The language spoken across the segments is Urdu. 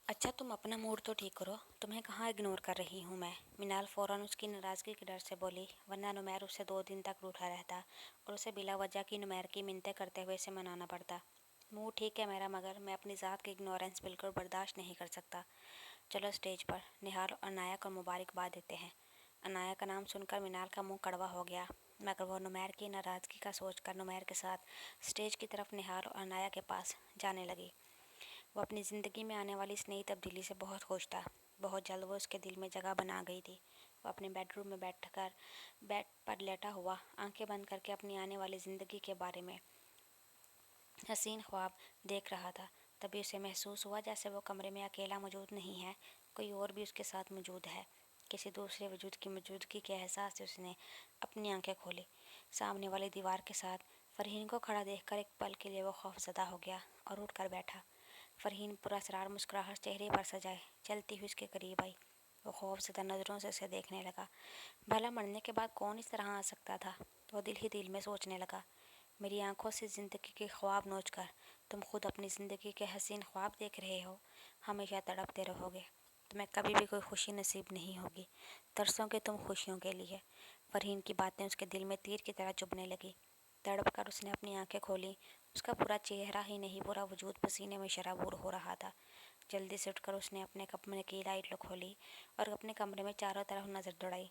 اچھا تم اپنا موڈ تو ٹھیک کرو، تمہیں کہاں اگنور کر رہی ہوں میں۔ منال فوراً اس کی ناراضگی کے ڈر سے بولی، ورنہ نمیر اسے 2 دن تک روٹھا رہتا اور اسے بلا وجہ کی نمیر کی منتیں کرتے ہوئے اسے منانا پڑتا۔ موڈ ٹھیک ہے میرا، مگر میں اپنی ذات کی اگنورنس بالکل برداشت نہیں کر سکتا۔ چلو اسٹیج پر، نہال اور عنایا کو مبارکباد دیتے ہیں۔ عنایا کا نام سن کر منال کا منہ کڑوا ہو گیا، مگر وہ نمیر کی ناراضگی کا سوچ کر نمیر کے ساتھ اسٹیج کی طرف نہال اور عنایا کے پاس جانے لگی۔ وہ اپنی زندگی میں آنے والی اس نئی تبدیلی سے بہت خوش تھا۔ بہت جلد وہ اس کے دل میں جگہ بنا گئی تھی۔ وہ اپنے بیڈ روم میں بیٹھ کر بیڈ پر لیٹا ہوا آنکھیں بند کر کے اپنی آنے والی زندگی کے بارے میں حسین خواب دیکھ رہا تھا۔ تبھی اسے محسوس ہوا جیسے وہ کمرے میں اکیلا موجود نہیں ہے، کوئی اور بھی اس کے ساتھ موجود ہے۔ کسی دوسرے وجود کی موجودگی کے احساس سے اس نے اپنی آنکھیں کھولی۔ سامنے والی دیوار کے ساتھ فرحین کو کھڑا دیکھ کر ایک پل کے لیے وہ خوف زدہ ہو گیا اور اٹھ کر بیٹھا۔ فرحین پراسرار مسکراہٹ چہرے پر سجائے چلتی ہوئی اس کے قریب آئی۔ وہ خوف زدہ نظروں سے اسے دیکھنے لگا۔ بھلا مرنے کے بعد کون اس طرح آ سکتا تھا؟ وہ دل ہی دل میں سوچنے لگا، میری آنکھوں سے زندگی کے خواب نوچ کر تم خود اپنی زندگی کے حسین خواب دیکھ رہے ہو، ہمیشہ تڑپتے رہو گے، تمہیں کبھی بھی کوئی خوشی نصیب نہیں ہوگی، ترسو گے تم خوشیوں کے لیے۔ فرحین کی باتیں اس کے دل میں تیر کی طرح چبھنے لگی۔ تڑپ کر اس نے اپنی آنکھیں کھولی۔ اس کا پورا چہرہ ہی نہیں، پورا وجود پسینے میں شرابور ہو رہا تھا۔ جلدی سے اٹھ کر اس نے اپنے کمرے کی لائٹ کھولی اور اپنے کمرے میں چاروں طرف نظر دوڑائی۔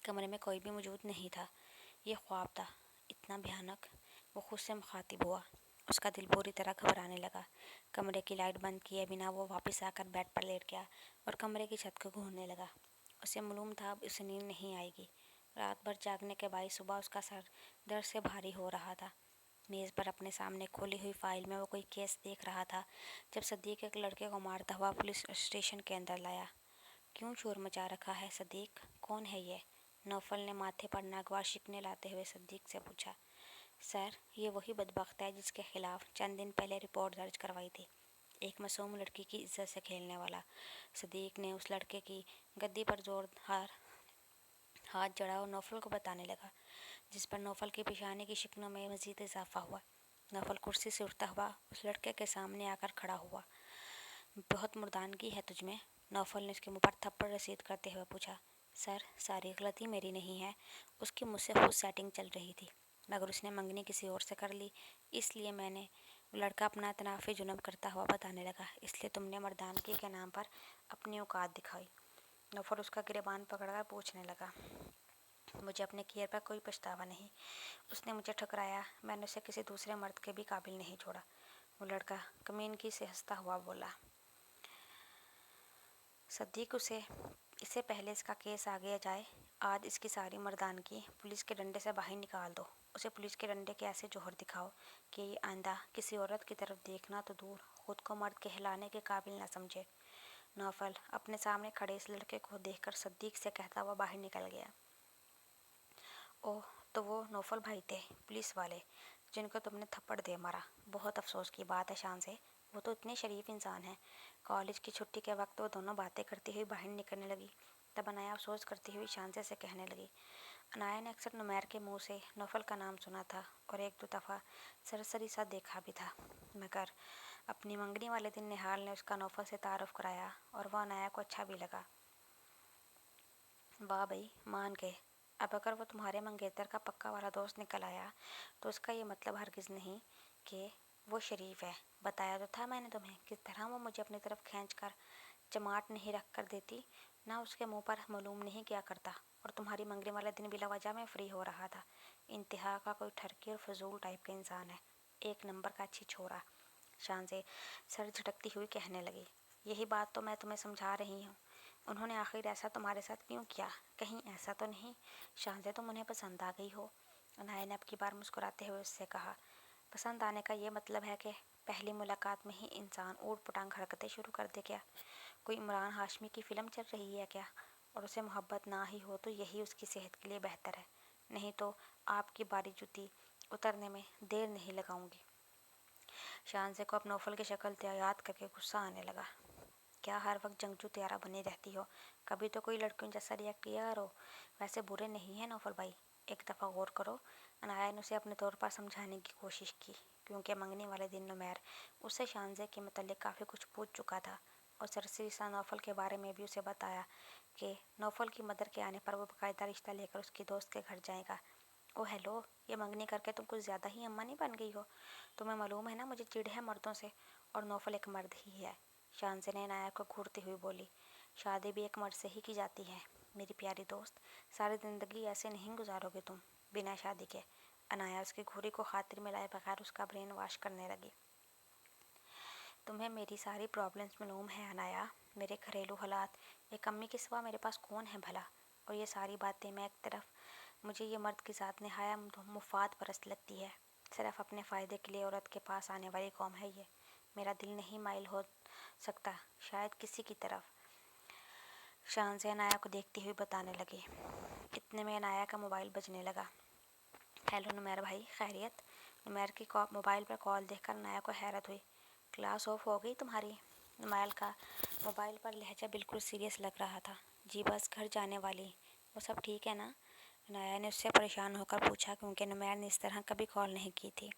کمرے میں کوئی بھی موجود نہیں تھا۔ یہ خواب تھا، اتنا بھیانک؟ وہ خود سے مخاطب ہوا۔ اس کا دل بری طرح گھبرانے لگا۔ کمرے کی لائٹ بند کیے بنا وہ واپس آ کر بیڈ پر لیٹ گیا اور کمرے کی چھت کو گھورنے لگا۔ اسے معلوم تھا اب اسے نیند نہیں آئے گی۔ رات بھر جاگنے کے باعث صبح اس کا سر درد سے بھاری ہو رہا تھا۔ میز پر اپنے سامنے کھلی ہوئی فائل میں وہ کوئی کیس دیکھ رہا تھا جب صدیق ایک لڑکے کو مارتا ہوا پولیس اسٹیشن کے اندر لایا۔ کیوں شور مچا رکھا ہے صدیق؟ کون ہے یہ؟ نوفل نے ماتھے پر ناگوار شکنیں لاتے ہوئے صدیق سے پوچھا۔ سر، یہ وہی بدبخت ہے جس کے خلاف چند دن پہلے رپورٹ درج کروائی تھی، ایک معصوم لڑکی کی عزت سے کھیلنے والا۔ صدیق نے اس لڑکے کی گدی پر زوردار ہاتھ جڑا اور نوفل کو بتانے لگا، جس پر نوفل کی پیشانی کی شکنوں میں مزید اضافہ ہوا۔ نوفل کرسی سے اٹھتا ہوا اس لڑکے کے سامنے آ کر کھڑا ہوا۔ بہت مردانگی ہے تجھ میں؟ نوفل نے اس کے منہ پر تھپڑ رسید کرتے ہوئے پوچھا۔ سر، ساری غلطی میری نہیں ہے، اس کی مجھ سے خود سیٹنگ چل رہی تھی، مگر اس نے منگنی کسی اور سے کر لی، اس لیے میں نے لڑکا اپنا تنافی جنم کرتا ہوا بتانے لگا، اس لیے تم نے مردانگی کے نام پر اپنی اوقات دکھائی۔ نوفل اس کا گریبان پکڑ کر پوچھنے لگا۔ مجھے اپنے کیے پر کوئی پچھتاوا نہیں۔ اس نے مجھے ٹھکرایا، میں نے اسے کسی دوسرے مرد کے بھی قابل نہیں چھوڑا۔ وہ لڑکا کمینگی سے ہنستا ہوا بولا۔ صدیق، اسے پہلے اس کا کیس آگے جائے، آج اس کی ساری مردانگی پولیس کے ڈنڈے سے باہر نکال دو۔ اسے پولیس کے ڈنڈے کے ایسے جوہر دکھاؤ کہ یہ آئندہ کسی عورت کی طرف دیکھنا تو دور، خود کو مرد کہلانے کے قابل نہ سمجھے۔ نوفل اپنے سامنے کھڑے اس لڑکے کو دیکھ کر صدیق سے کہتا ہوا باہر نکل گیا۔ اوہ، تو وہ نوفل بھائی تھے، پولیس والے، جن کو تم نے تھپڑ دے مارا۔ بہت افسوس کی بات ہے شانزے، وہ تو اتنے شریف انسان ہیں۔ کالج کی چھٹی کے وقت وہ دونوں باتیں کرتی ہوئی باہر نکلنے لگی۔ تب عنایا افسوس کرتی ہوئی شانزے سے کہنے لگی۔ عنایا نے اکثر نمیر کے منہ سے نوفل کا نام سنا تھا اور ایک دو دفعہ سرسری سا دیکھا بھی تھا، مگر اپنی منگنی والے دن نہال نے اس کا نوفل سے تعارف کرایا اور وہ عنایا کو اچھا بھی لگا۔ واہ بھئی، مان گئے۔ اب اگر وہ تمہارے منگیتر کا پکا والا دوست نکل آیا تو اس کا یہ مطلب ہرگز نہیں کہ وہ شریف ہے۔ بتایا تو تھا میں نے تمہیں کس طرح وہ مجھے اپنی طرف کھینچ کر چماٹ نہیں رکھ کر دیتی، نہ اس کے منہ پر معلوم نہیں کیا کرتا، اور تمہاری منگنی والا دن بلا وجہ میں فری ہو رہا تھا۔ انتہا کا کوئی ٹھرکی اور فضول ٹائپ کا انسان ہے، ایک نمبر کا اچھی چھورا۔ شانزے سر جھٹکتی ہوئی کہنے لگی۔ یہی بات تو میں تمہیں سمجھا رہی ہوں، انہوں نے آخر ایسا تمہارے ساتھ کیوں کیا؟ کہیں ایسا تو نہیں شانزے تم انہیں پسند آ گئی ہو؟ عنایا نے اب کی بار مسکراتے ہوئے اس سے کہا۔ پسند آنے کا یہ مطلب ہے کہ پہلی ملاقات میں ہی انسان اوٹ پٹانگ حرکتیں شروع کر دے کیا؟ کوئی عمران ہاشمی کی فلم چل رہی ہے کیا؟ اور اسے محبت نہ ہی ہو تو یہی اس کی صحت کے لیے بہتر ہے، نہیں تو آپ کی باری جوتی اترنے میں دیر نہیں لگاؤں گی۔ شانزے کو اب نوفل کی شکل یاد کر کے غصہ آنے لگا۔ کیا ہر وقت جنگجو طیارہ بنی رہتی ہو؟ کبھی تو کوئی لڑکیوں جیسا ریئیکٹ کیا کرو۔ ویسے برے نہیں ہیں نوفل بھائی، ایک دفعہ غور کرو۔ عنایا نے اسے اپنے طور پر سمجھانے کی کوشش کی، کیونکہ منگنی والے دن نمیر اس سے شانزے کے متعلق کافی کچھ پوچھ چکا تھا۔ اور سرسری سا نوفل کے بارے میں بھی اسے بتایا کہ نوفل کی مدر کے آنے پر وہ باقاعدہ رشتہ لے کر اس کی دوست کے گھر جائے گا۔ او ہیلو، یہ منگنی کر کے تم کچھ زیادہ ہی اماں نہیں بن گئی ہو؟ تمہیں معلوم ہے نا مجھے چڑ ہے مردوں سے، اور نوفل ایک مرد ہی ہے۔ شانزے نے عنایا کو گھورتی ہوئی بولی۔ شادی بھی ایک مرد سے ہی کی جاتی ہے میری پیاری دوست، ساری زندگی ایسے نہیں گزارو گے تم بنا شادی کے۔ عنایا اس کی گھوری کو خاطر میں لائے بغیر اس کا برین واش کرنے لگی۔ تمہیں میری ساری پرابلمس معلوم ہیں عنایا، میرے گھریلو حالات، ایک امی کے سوا میرے پاس کون ہے بھلا؟ اور یہ ساری باتیں میں ایک طرف، مجھے یہ مرد کی ذات نہایت مفاد پرست لگتی ہے، صرف اپنے فائدے کے لیے عورت کے پاس آنے والی قوم ہے یہ۔ میرا دل نہیں مائل ہو سکتا شاید کسی کی طرف۔ شانزے عنایا کو دیکھتی ہوئی بتانے لگی۔ اتنے میں عنایا کا موبائل بجنے لگا۔ ہیلو نمیر بھائی، خیریت؟ نمیر کی موبائل پر کال دیکھ کر عنایا کو حیرت ہوئی۔ کلاس آف ہو گئی تمہاری؟ نمیر کا موبائل پر لہجہ بالکل سیریس لگ رہا تھا۔ جی بس گھر جانے والی۔ وہ سب ٹھیک ہے نا؟ عنایا نے اس سے پریشان ہو کر پوچھا، کیونکہ نمیر نے اس طرح کبھی کال نہیں کی تھی۔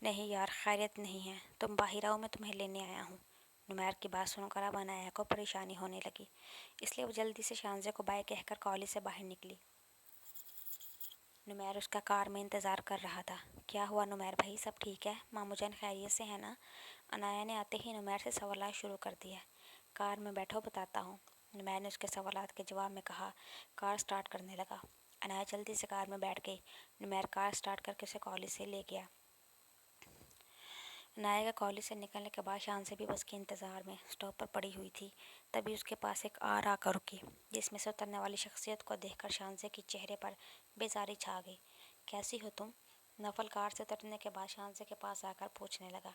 نہیں یار، خیریت نہیں ہے، تم باہر آؤ، میں تمہیں لینے آیا ہوں۔ نمیر کی بات سن کر اب عنایا کو پریشانی ہونے لگی، اس لیے وہ جلدی سے شانزے کو بائے کہہ کر کالج سے باہر نکلی۔ نمیر اس کا کار میں انتظار کر رہا تھا۔ کیا ہوا نمیر بھائی، سب ٹھیک ہے؟ ماموں جان خیریت سے ہیں نا؟ عنایا نے آتے ہی نمیر سے سوالات شروع کر دیے۔ کار میں بیٹھو، بتاتا ہوں، نمیر نے اس کے سوالات کے جواب میں کہا۔ کار سٹارٹ کرنے لگا۔ عنایا جلدی سے کار میں بیٹھ گئی۔ نمیر کار سٹارٹ کر کے اسے کالج سے لے گیا۔ عنایا کے کالج سے نکلنے کے بعد شانزے بھی بس کے انتظار میں اسٹاپ پر پڑی ہوئی تھی، تبھی اس کے پاس ایک آ کر رکی، جس میں سے اترنے والی شخصیت کو دیکھ کر شانزے کے چہرے پر بیزاری چھا گئی۔ کیسی ہو تم؟ نوفل کار سے اترنے کے بعد شانزے کے پاس آ کر پوچھنے لگا۔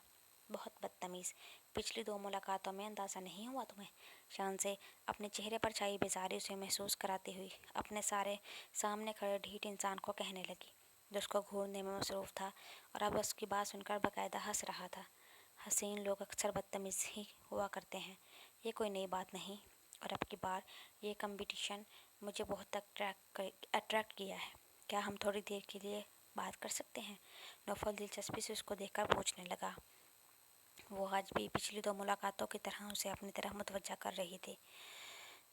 بہت بدتمیز، پچھلی 2 ملاقاتوں میں اندازہ نہیں ہوا تمہیں؟ شانزے اپنے چہرے پر چھائی بیزاری اسے محسوس کراتی ہوئی اپنے سامنے کھڑے ڈھیٹ انسان کو کہنے لگی، جو اس کو گھورنے میں مصروف تھا اور اب اس کی بات سن کر باقاعدہ ہنس رہا تھا۔ حسین لوگ اکثر بدتمیز ہی ہوا کرتے ہیں، یہ کوئی نئی بات نہیں، اور اب کی بار یہ کمپٹیشن مجھے بہت اٹریکٹ کیا ہے۔ کیا ہم تھوڑی دیر کے لیے بات کر سکتے ہیں؟ نوفل دلچسپی سے اس کو دیکھ کر پوچھنے لگا۔ وہ آج بھی پچھلی 2 ملاقاتوں کی طرح اسے اپنی طرف متوجہ کر رہی تھی۔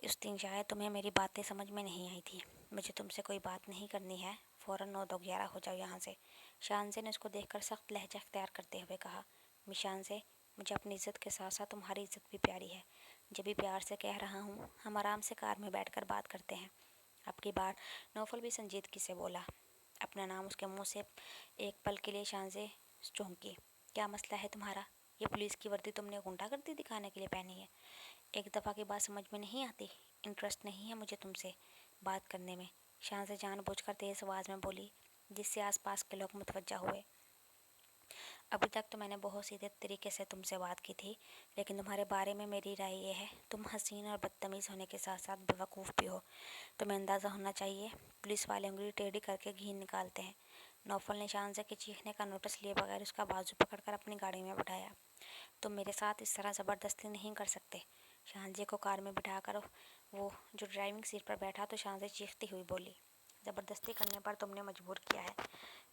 اس دن شاید تمہیں میری باتیں سمجھ میں نہیں آئی تھی، مجھے تم سے کوئی بات نہیں کرنی ہے، فوراً 9 2 11 ہو جاؤ یہاں سے۔ شانزے نے اس کو دیکھ کر سخت لہجہ اختیار کرتے ہوئے کہا۔ مس شانزے، مجھے اپنی عزت کے ساتھ ساتھ تمہاری عزت بھی پیاری ہے، جب بھی پیار سے کہہ رہا ہوں، ہم آرام سے کار میں بیٹھ کر بات کرتے ہیں۔ اب کی بار نوفل بھی سنجیدگی سے بولا۔ اپنا نام اس کے منہ سے ایک پل کے لیے شانزے چونکی۔ کیا مسئلہ ہے تمہارا؟ یہ پولیس کی وردی تم نے غنڈہ گردی دکھانے کے لیے پہنی ہے؟ ایک دفعہ کی بات سمجھ میں نہیں آتی؟ انٹرسٹ نہیں ہے مجھے تم سے بات کرنے میں، شانزے جان بوجھ کر تیز آواز میں بولی، جس سے آس پاس کے لوگ متوجہ ہوئے۔ ابھی تک تو میں نے بہت سیدھے طریقے سے تم سے بات کی تھی، لیکن تمہارے بارے میں میری رائے یہ ہے، تم حسین اور بدتمیز ہونے کے ساتھ ساتھ بیوقوف بھی ہو۔ تمہیں اندازہ ہونا چاہیے، پولیس والے انگلی ٹیڑھی کر کے گھی نکالتے ہیں۔ نوفل نے شانزے کے چیخنے کا نوٹس لیے بغیر اس کا بازو پکڑ کر اپنی گاڑی میں بٹھایا۔ تم میرے ساتھ اس طرح زبردستی نہیں کر سکتے۔ شانزے کو کار میں بٹھا کر وہ جو ڈرائیونگ سیٹ پر بیٹھا تو شانزے چیختی ہوئی بولی، زبردستی کرنے پر تم نے مجبور کیا ہے،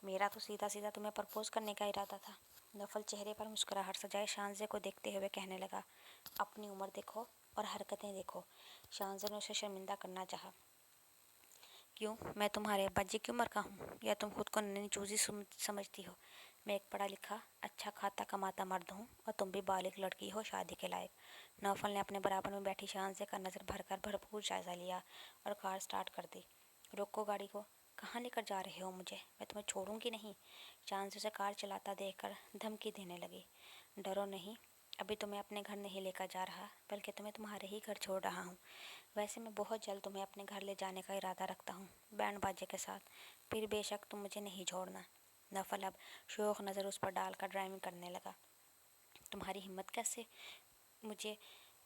میرا تو سیدھا سیدھا تمہیں پرپوز کرنے کا ارادہ تھا۔ نوفل چہرے پر مسکراہٹ سجائے شانزے کو دیکھتے ہوئے کہنے لگا۔ اپنی عمر دیکھو اور حرکتیں دیکھو۔ شانزے نے اسے شرمندہ کرنا چاہا۔ کیوں، میں تمہارے ابا جی کی عمر کا ہوں، یا تم خود کو ننھی چوزی سمجھتی ہو؟ میں ایک پڑھا لکھا، اچھا کھاتا کماتا مرد ہوں، اور تم بھی بالغ لڑکی ہو، شادی کے لائق۔ نوفل نے اپنے برابر میں بیٹھی شانزے کا نظر بھر کر بھرپور جائزہ لیا اور کار سٹارٹ کر دی۔ روکو گاڑی کو، کہاں لے کر جا رہے ہو مجھے؟ میں تمہیں چھوڑوں گی نہیں۔ شانزے اسے کار چلاتا دیکھ کر دھمکی دینے لگی۔ ڈرو نہیں، ابھی تمہیں اپنے گھر نہیں لے کر جا رہا، بلکہ تمہیں تمہارے ہی گھر چھوڑ رہا ہوں۔ ویسے میں بہت جلد تمہیں اپنے گھر لے جانے کا ارادہ رکھتا ہوں، بینڈ باجے کے ساتھ، پھر بے شک تم مجھے نہیں چھوڑنا۔ نوفل اب شوخ نظر اس پر ڈال کر ڈرائیونگ کرنے لگا۔ تمہاری ہمت کیسے مجھے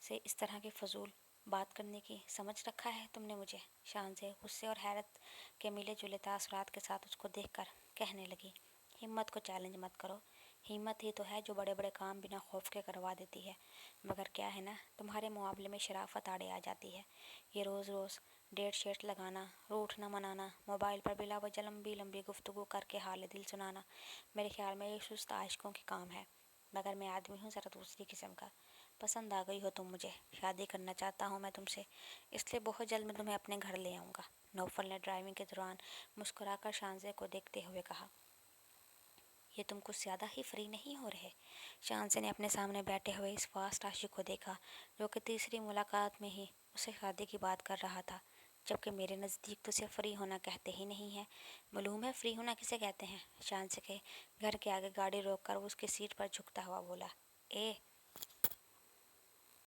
سے اس طرح کی فضول بات کرنے کی، سمجھ رکھا ہے تم نے مجھے؟ شانزے غصے اور حیرت کے ملے جلے تاثرات کے ساتھ اس کو دیکھ کر کہنے لگی۔ ہمت کو چیلنج مت کرو، ہمت ہی تو ہے جو بڑے بڑے کام بنا خوف کے کروا دیتی ہے، مگر کیا ہے نا، تمہارے معاملے میں شرافت آڑے آ جاتی ہے۔ یہ روز روز ڈیٹ شیٹ لگانا، روٹھنا منانا، موبائل پر بلا وجہ لمبی لمبی گفتگو کر کے حال دل سنانا، میرے خیال میں یہ سست عاشقوں کے کام ہے۔ مگر میں آدمی ہوں ذرا دوسری قسم کا۔ پسند آ گئی ہو تم مجھے، شادی کرنا چاہتا ہوں میں تم سے، اس لیے بہت جلد میں تمہیں اپنے گھر لے آؤں گا، نوفل نے ڈرائیونگ کے دوران مسکرا کر شانزے کو دیکھتے ہوئے کہا۔ یہ تم کچھ زیادہ ہی فری نہیں ہو رہے؟ شانزے نے اپنے سامنے بیٹھے ہوئے اس فاسٹ عاشق کو دیکھا جو کہ تیسری ملاقات میں ہی اسے شادی کی بات کر رہا تھا، جبکہ میرے نزدیک تو اسے فری ہونا کہتے ہی نہیں ہیں۔ معلوم ہے فری ہونا کسے کہتے ہیں؟ شانزے کے گھر کے آگے گاڑی روک کر وہ اس کی سیٹ پر جھکتا ہوا بولا۔